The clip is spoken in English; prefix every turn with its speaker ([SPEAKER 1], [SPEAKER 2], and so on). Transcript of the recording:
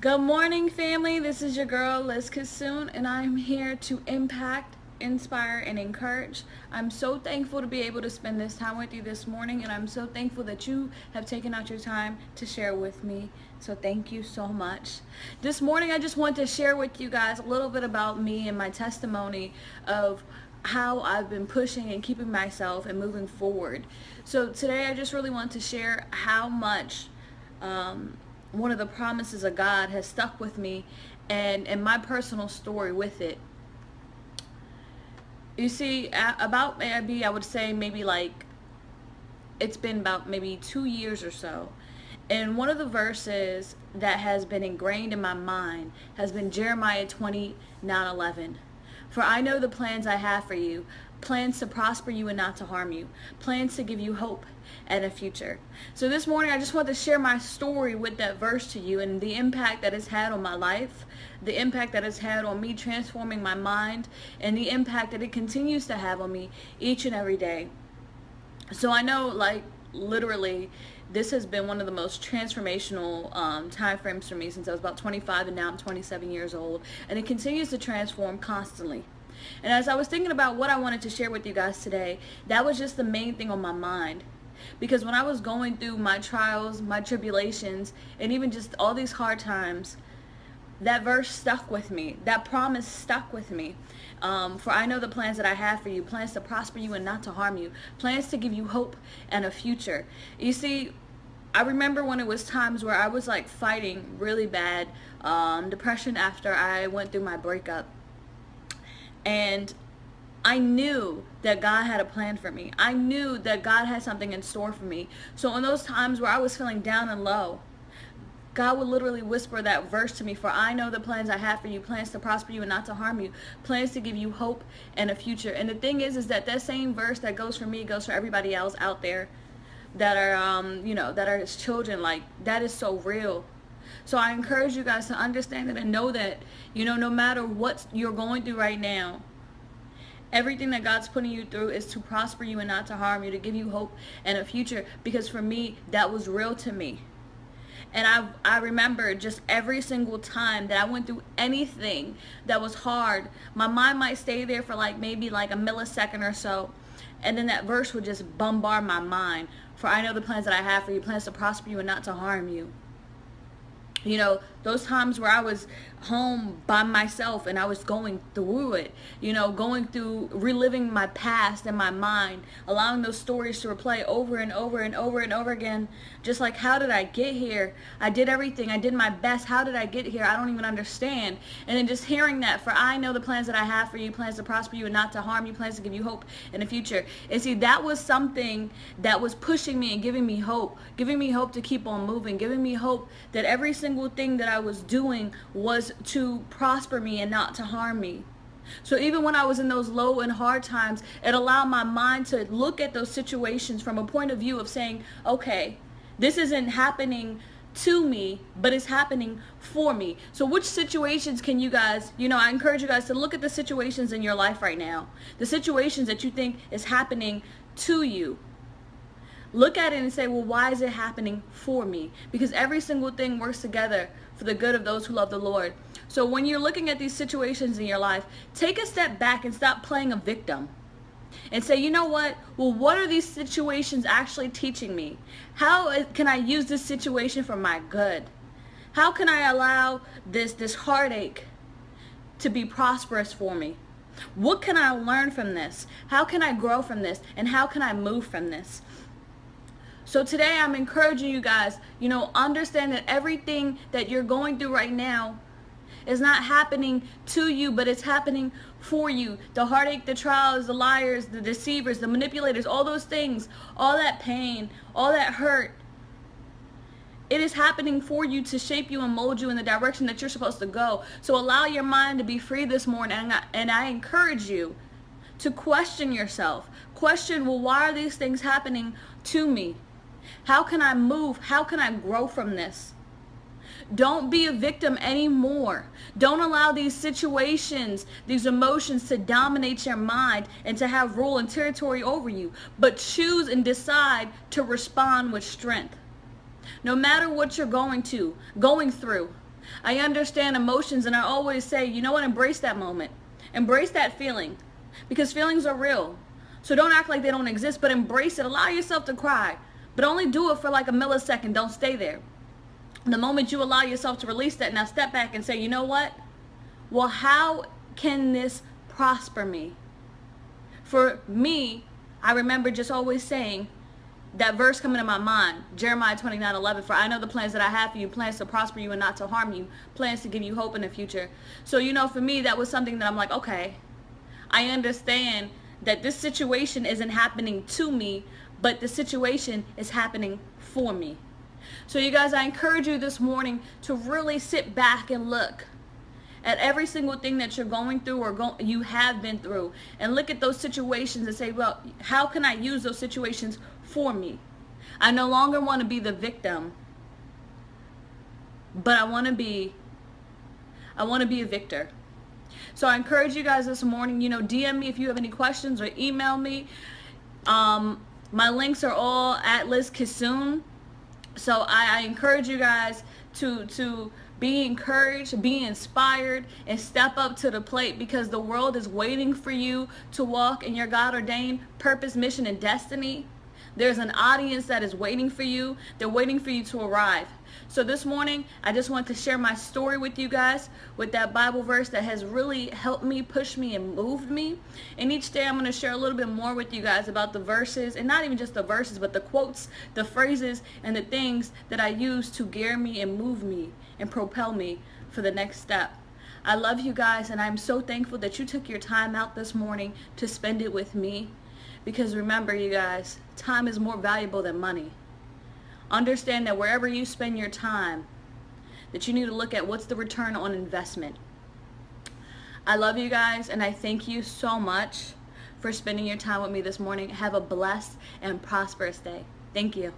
[SPEAKER 1] Good morning, family. This is your girl, Liz Kissoon, and I'm here to impact, inspire, and encourage. I'm so thankful to be able to spend this time with you this morning, and I'm so thankful that you have taken out your time to share with me. So thank you so much. This morning, I just want to share with you guys a little bit about me and my testimony of how I've been pushing and keeping myself and moving forward. So today, I just really want to share how much one of the promises of God has stuck with me and my personal story with it. You see, about maybe, I would say maybe like, it's been about maybe 2 years or so. And one of the verses that has been ingrained in my mind has been Jeremiah 29:11. For I know the plans I have for you, plans to prosper you and not to harm you, plans to give you hope and a future. So this morning I just want to share my story with that verse to you and the impact that it's had on my life, the impact that it's had on me transforming my mind, and the impact that it continues to have on me each and every day. So I know, like, literally this has been one of the most transformational time frames for me since I was about 25, and now I'm 27 years old, and it continues to transform constantly. And as I was thinking about what I wanted to share with you guys today, that was just the main thing on my mind. Because when I was going through my trials, my tribulations, and even just all these hard times, that verse stuck with me. That promise stuck with me. For I know the plans that I have for you, plans to prosper you and not to harm you, plans to give you hope and a future. You see, I remember when it was times where I was like fighting really bad depression after I went through my breakup. And I knew that God had a plan for me. I knew that God had something in store for me. So in those times where I was feeling down and low, God would literally whisper that verse to me. For I know the plans I have for you, plans to prosper you and not to harm you, plans to give you hope and a future. And the thing is that that same verse that goes for me goes for everybody else out there that are, that are his children. Like, that is so real. So I encourage you guys to understand it and know that, no matter what you're going through right now, everything that God's putting you through is to prosper you and not to harm you, to give you hope and a future. Because for me, that was real to me. And I remember just every single time that I went through anything that was hard, my mind might stay there for maybe a millisecond or so. And then that verse would just bombard my mind. For I know the plans that I have for you, plans to prosper you and not to harm you. Those times where I was home by myself and I was going through it, going through reliving my past in my mind, allowing those stories to replay over and over and over and over again. Just like, how did I get here? I did everything. I did my best. How did I get here? I don't even understand. And then just hearing that, for I know the plans that I have for you, plans to prosper you and not to harm you, plans to give you hope in the future. And see, that was something that was pushing me and giving me hope to keep on moving, giving me hope that every single thing that I was doing was to prosper me and not to harm me. So even when I was in those low and hard times, it allowed my mind to look at those situations from a point of view of saying, okay, this isn't happening to me, but it's happening for me. So which situations can you guys, I encourage you guys to look at the situations in your life right now, the situations that you think is happening to you. Look at it and say, well, why is it happening for me? Because every single thing works together for the good of those who love the Lord. So when you're looking at these situations in your life, take a step back and stop playing a victim. And say, you know what? Well, what are these situations actually teaching me? How can I use this situation for my good? How can I allow this heartache to be prosperous for me? What can I learn from this? How can I grow from this? And how can I move from this? So today I'm encouraging you guys, understand that everything that you're going through right now is not happening to you, but it's happening for you. The heartache, the trials, the liars, the deceivers, the manipulators, all those things, all that pain, all that hurt, it is happening for you to shape you and mold you in the direction that you're supposed to go. So allow your mind to be free this morning, and I encourage you to question yourself. Question, well, why are these things happening to me? How can I move? How can I grow from this? Don't be a victim anymore. Don't allow these situations, these emotions to dominate your mind and to have rule and territory over you. But choose and decide to respond with strength. No matter what you're going through, I understand emotions, and I always say, you know what, embrace that moment. Embrace that feeling, because feelings are real. So don't act like they don't exist, but embrace it. Allow yourself to cry, but only do it for like a millisecond. Don't stay there. The moment you allow yourself to release that, now step back and say, you know what? Well, how can this prosper me? For me, I remember just always saying that verse coming to my mind, Jeremiah 29:11, for I know the plans that I have for you, plans to prosper you and not to harm you, plans to give you hope in the future. So, for me, that was something that I'm like, okay, I understand that this situation isn't happening to me, but the situation is happening for me. So you guys, I encourage you this morning to really sit back and look at every single thing that you're going through or you have been through, and look at those situations and say, well, how can I use those situations for me? I no longer want to be the victim, but I want to be a victor. So I encourage you guys this morning, DM me if you have any questions, or email me. My links are all at Liz Kissoon. So I encourage you guys to be encouraged, be inspired, and step up to the plate, because the world is waiting for you to walk in your God-ordained purpose, mission, and destiny. There's an audience that is waiting for you. They're waiting for you to arrive. So this morning, I just want to share my story with you guys, with that Bible verse that has really helped me, pushed me, and moved me. And each day I'm going to share a little bit more with you guys about the verses, and not even just the verses, but the quotes, the phrases, and the things that I use to gear me and move me and propel me for the next step. I love you guys, and I'm so thankful that you took your time out this morning to spend it with me. Because remember, you guys, time is more valuable than money. Understand that wherever you spend your time, that you need to look at what's the return on investment. I love you guys, and I thank you so much for spending your time with me this morning. Have a blessed and prosperous day. Thank you.